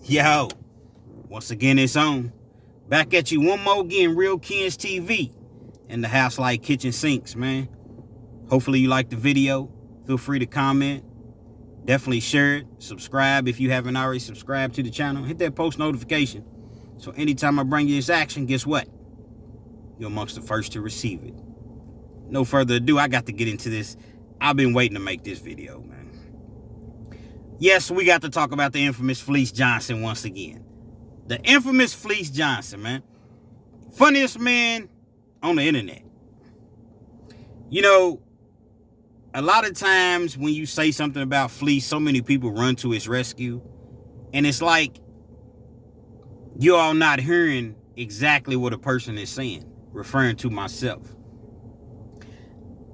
Yo, once again, it's on. Back at you one more again, Real Kens TV in the house like kitchen sinks, man. Hopefully you like the video. Feel free to comment. Definitely share it. Subscribe if you haven't already subscribed to the channel. Hit that post notification. So anytime I bring you this action, guess what? You're amongst the first to receive it. No further ado, I got to get into this. I've been waiting to make this video, man. Yes, we got to talk about the infamous Fleece Johnson once again. The infamous Fleece Johnson, man. Funniest man on the internet. You know, a lot of times when you say something about Fleece, so many people run to his rescue. And it's like you all not hearing exactly what a person is saying, referring to myself.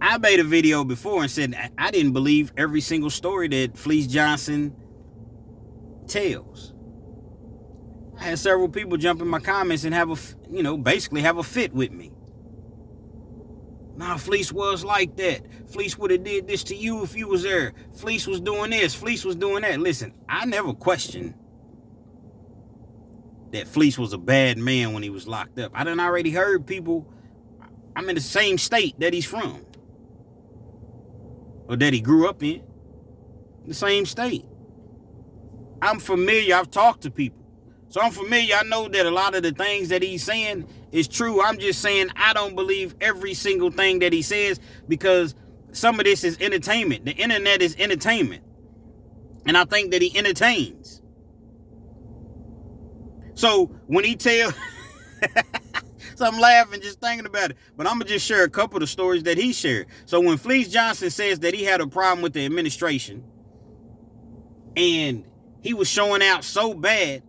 I made a video before and said I didn't believe every single story that Fleece Johnson tells. I had several people jump in my comments and basically have a fit with me. Nah, Fleece was like that. Fleece would have did this to you if you was there. Fleece was doing this. Fleece was doing that. Listen, I never questioned that Fleece was a bad man when he was locked up. I done already heard people, I'm in the same state that he's from. Or that he grew up in. The same state. I'm familiar. I've talked to people. So I'm familiar. I know that a lot of the things that he's saying is true. I'm just saying I don't believe every single thing that he says because some of this is entertainment. The internet is entertainment. And I think that he entertains. So when he tells... So I'm laughing just thinking about it. But I'm going to just share a couple of the stories that he shared. So when Fleece Johnson says that he had a problem with the administration and he was showing out so bad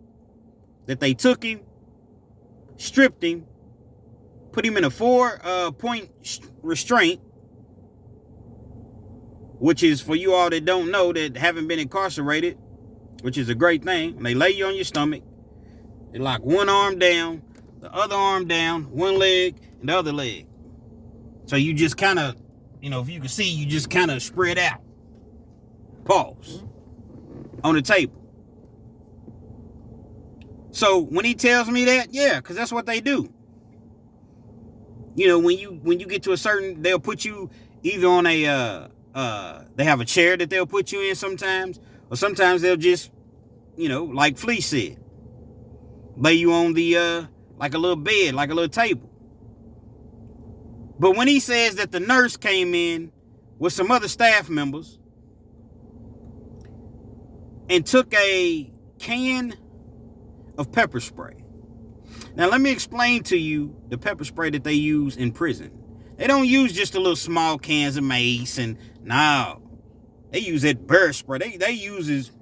that they took him, stripped him, put him in a 4-point restraint, which is for you all that don't know that haven't been incarcerated, which is a great thing. When they lay you on your stomach, they lock one arm down, the other arm down, one leg, and the other leg. So you just kind of, if you can see, you just kind of spread out. Pause. On the table. So when he tells me that, yeah, because that's what they do. When you get to a certain, they'll put you either on they have a chair that they'll put you in sometimes, or sometimes they'll just, like Fleece said, lay you on the, like a little bed, like a little table. But when he says that the nurse came in with some other staff members and took a can of pepper spray. Now, let me explain to you the pepper spray that they use in prison. They don't use just the little small cans of mace and no. They use that bear spray. They use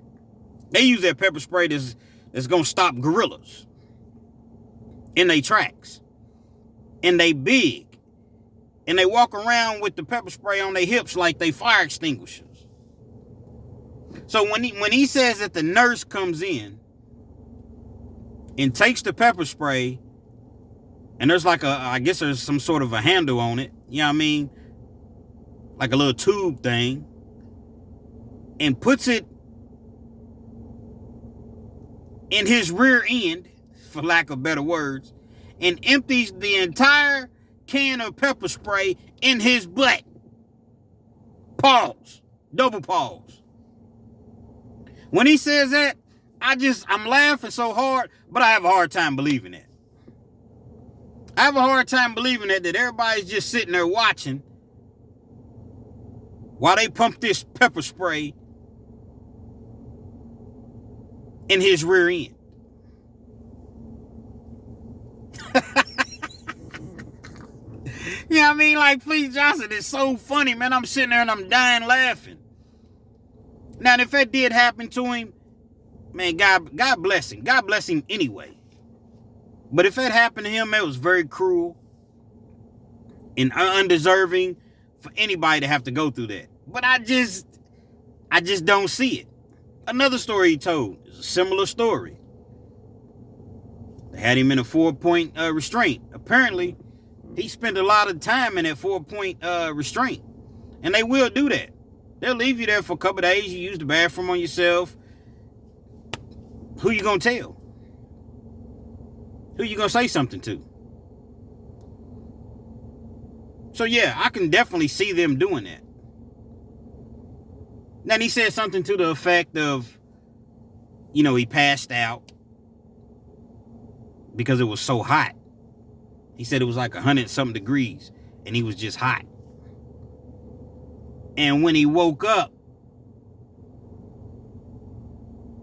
that pepper spray that's gonna stop gorillas in their tracks. And they big. And they walk around with the pepper spray on their hips like they fire extinguishers. So when he says that the nurse comes in and takes the pepper spray, and there's I guess there's some sort of a handle on it, you know what I mean? Like a little tube thing, and puts it in his rear end, for lack of better words, and empties the entire can of pepper spray in his butt. Pause. Double pause. When he says that, I'm laughing so hard, but I have a hard time believing it. I have a hard time believing that everybody's just sitting there watching while they pump this pepper spray in his rear end. You know what I mean? Like, Fleece Johnson is so funny, man. I'm sitting there and I'm dying laughing. Now, if that did happen to him, man, God bless him. God bless him anyway. But if that happened to him, it was very cruel and undeserving for anybody to have to go through that. But I just don't see it. Another story he told is a similar story. They had him in a 4-point restraint. Apparently, he spent a lot of time in that 4-point restraint. And they will do that. They'll leave you there for a couple of days. You use the bathroom on yourself. Who you gonna tell? Who you gonna say something to? So yeah, I can definitely see them doing that. Then he said something to the effect of, he passed out because it was so hot. He said it was like 100-something degrees and he was just hot. And when he woke up,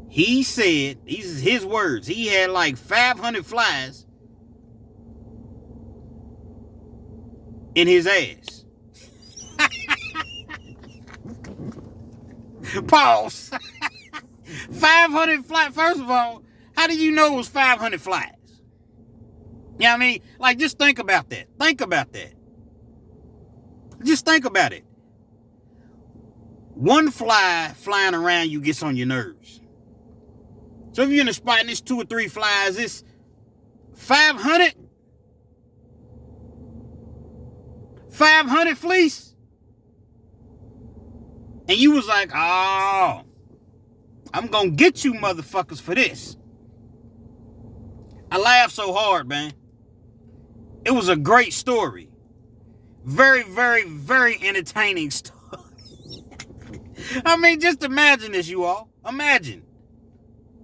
he said, these are his words, he had like 500 flies in his ass. Pause. 500 flies. First of all, how did you know it was 500 flies? You know what I mean? Like, just think about that. Think about that. Just think about it. One fly flying around you gets on your nerves. So if you're in a spot and it's 2 or 3 flies, it's 500. 500 fleece. And you was like, oh, I'm going to get you motherfuckers for this. I laughed so hard, man. It was a great story. Very, very, very entertaining story. I mean, just imagine this, you all. Imagine.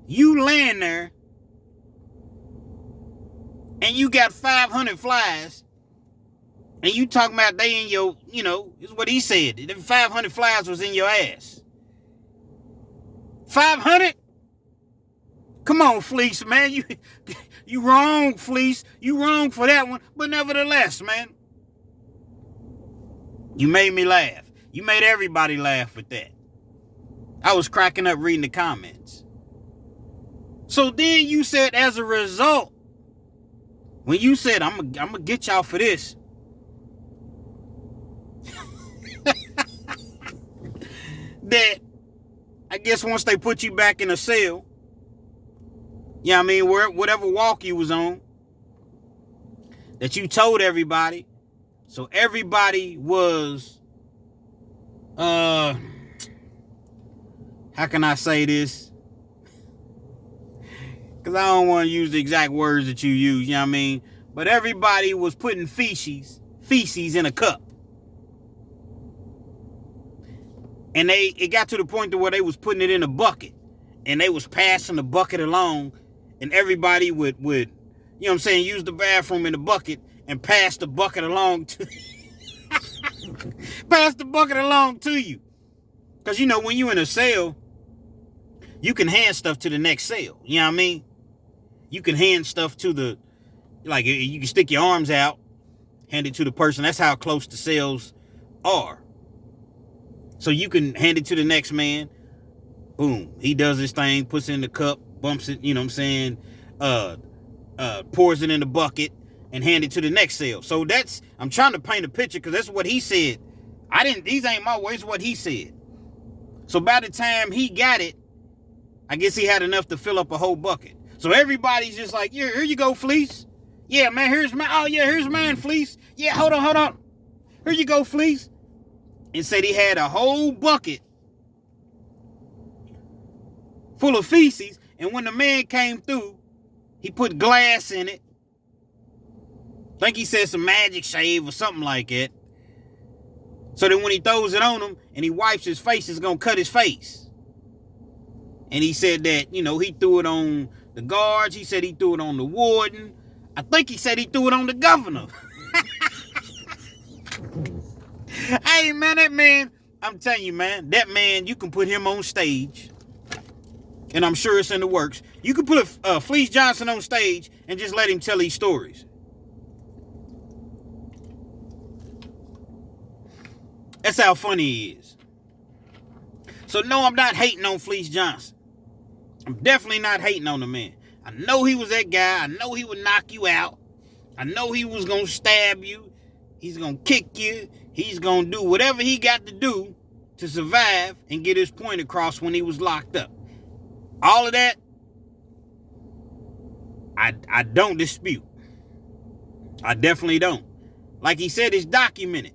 You laying there and you got 500 flies and you talking about they in your, is what he said. The 500 flies was in your ass. 500? Come on, Fleece, man. You wrong, Fleece. You wrong for that one. But nevertheless, man, you made me laugh. You made everybody laugh with that. I was cracking up reading the comments. So then you said, as a result, when you said, I'm gonna get y'all for this, that I guess once they put you back in a cell, whatever walk you was on, that you told everybody, so everybody was, how can I say this? Because I don't want to use the exact words that you use, but everybody was putting feces in a cup. And it got to the point to where they was putting it in a bucket. And they was passing the bucket along. And everybody would use the bathroom in the bucket and pass the bucket along to pass the bucket along to you. Because, when you in a cell, you can hand stuff to the next cell. You know what I mean? You can hand stuff to you can stick your arms out, hand it to the person. That's how close the cells are. So you can hand it to the next man. Boom. He does his thing, puts it in the cup, bumps it, pours it in the bucket and hand it to the next cell. So I'm trying to paint a picture because that's what he said. These ain't my words, what he said. So by the time he got it, I guess he had enough to fill up a whole bucket. So everybody's just like, here you go, Fleece. Yeah, man, here's mine, Fleece. Yeah, hold on. Here you go, Fleece. And said he had a whole bucket full of feces. And when the man came through, he put glass in it. I think he said some magic shave or something like that. So that when he throws it on him and he wipes his face, it's going to cut his face. And he said that, he threw it on the guards. He said he threw it on the warden. I think he said he threw it on the governor. Hey, man, that man, I'm telling you, man, that man, you can put him on stage. And I'm sure it's in the works. You can put a Fleece Johnson on stage and just let him tell these stories. That's how funny he is. So no, I'm not hating on Fleece Johnson. I'm definitely not hating on the man. I know he was that guy. I know he would knock you out. I know he was going to stab you. He's going to kick you. He's going to do whatever he got to do to survive and get his point across when he was locked up. All of that, I don't dispute. I definitely don't. Like he said, it's documented.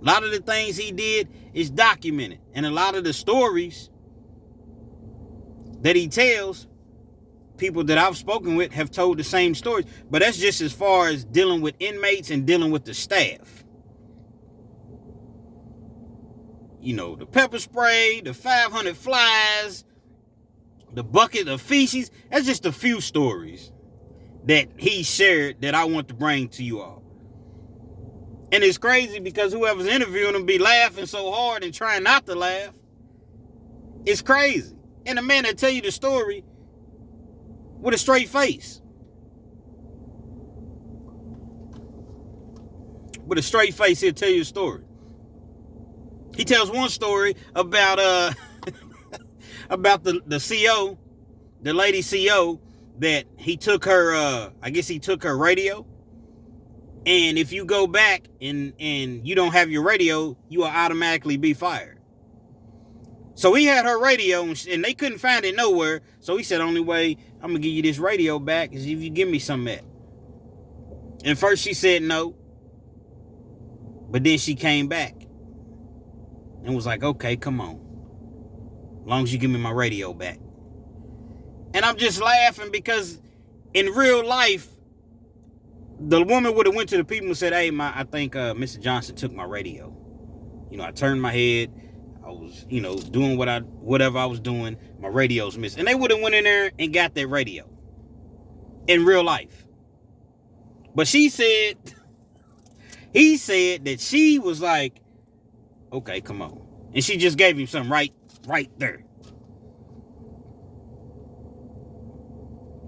A lot of the things he did is documented. And a lot of the stories that he tells, people that I've spoken with have told the same stories. But that's just as far as dealing with inmates and dealing with the staff. You know, the pepper spray, the 500 flies, the bucket of feces. That's just a few stories that he shared that I want to bring to you all. And it's crazy because whoever's interviewing him be laughing so hard and trying not to laugh. It's crazy. And the man that tell you the story with a straight face. With a straight face, he'll tell you a story. He tells one story about about the CO, the lady CO, that he took her, I guess he took her radio. And if you go back and you don't have your radio, you will automatically be fired. So he had her radio and they couldn't find it nowhere. So he said, only way I'm going to give you this radio back is if you give me some of that. And first she said no. But then she came back and was like, okay, come on. As long as you give me my radio back. And I'm just laughing because in real life, the woman would have went to the people and said, hey, I think Mr. Johnson took my radio. You know, I turned my head. I was, you know, doing whatever I was doing. My radio's missing. And they would have went in there and got that radio in real life. But he said that she was like, okay, come on. And she just gave him something right there.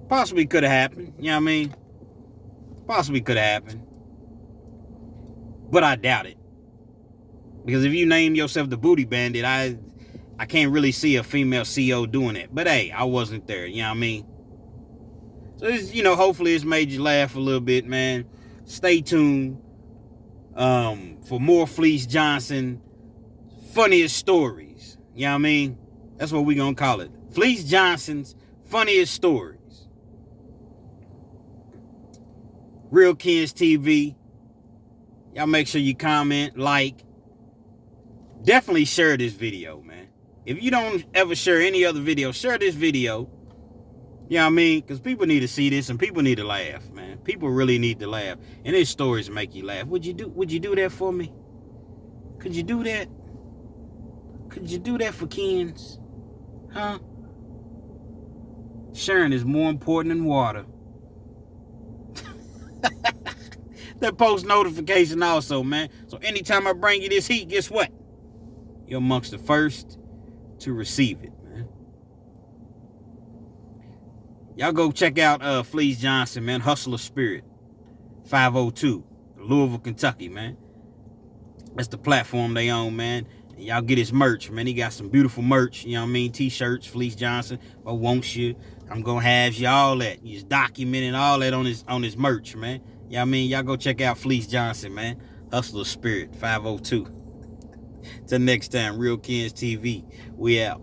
Possibly could have happened. You know what I mean? Possibly could have happened. But I doubt it. Because if you name yourself the Booty Bandit, I can't really see a female CO doing it. But hey, I wasn't there. You know what I mean? So, it's, you know, hopefully it's made you laugh a little bit, man. Stay tuned for more Fleece Johnson funniest stories. You know what I mean? That's what we're going to call it. Fleece Johnson's funniest stories. Real Kids TV. Y'all make sure you comment, like. Definitely share this video, man. If you don't ever share any other video, share this video. You know what I mean? Because people need to see this and people need to laugh, man. People really need to laugh. And these stories make you laugh. Would you do that for me? Could you do that? Could you do that for Kens? Huh? Sharing is more important than water. That post notification also, man. So anytime I bring you this heat, guess what? You're amongst the first to receive it, man. Y'all go check out Fleece Johnson, man. Hustler Spirit. 502. Louisville, Kentucky, man. That's the platform they own, man. And y'all get his merch, man. He got some beautiful merch, you know what I mean? T-shirts, Fleece Johnson. But won't you? I'm gonna have you all that. He's documenting all that on his merch, man. You know what I mean? Y'all go check out Fleece Johnson, man. Hustler Spirit, 502. Till next time, Real Kids TV. We out.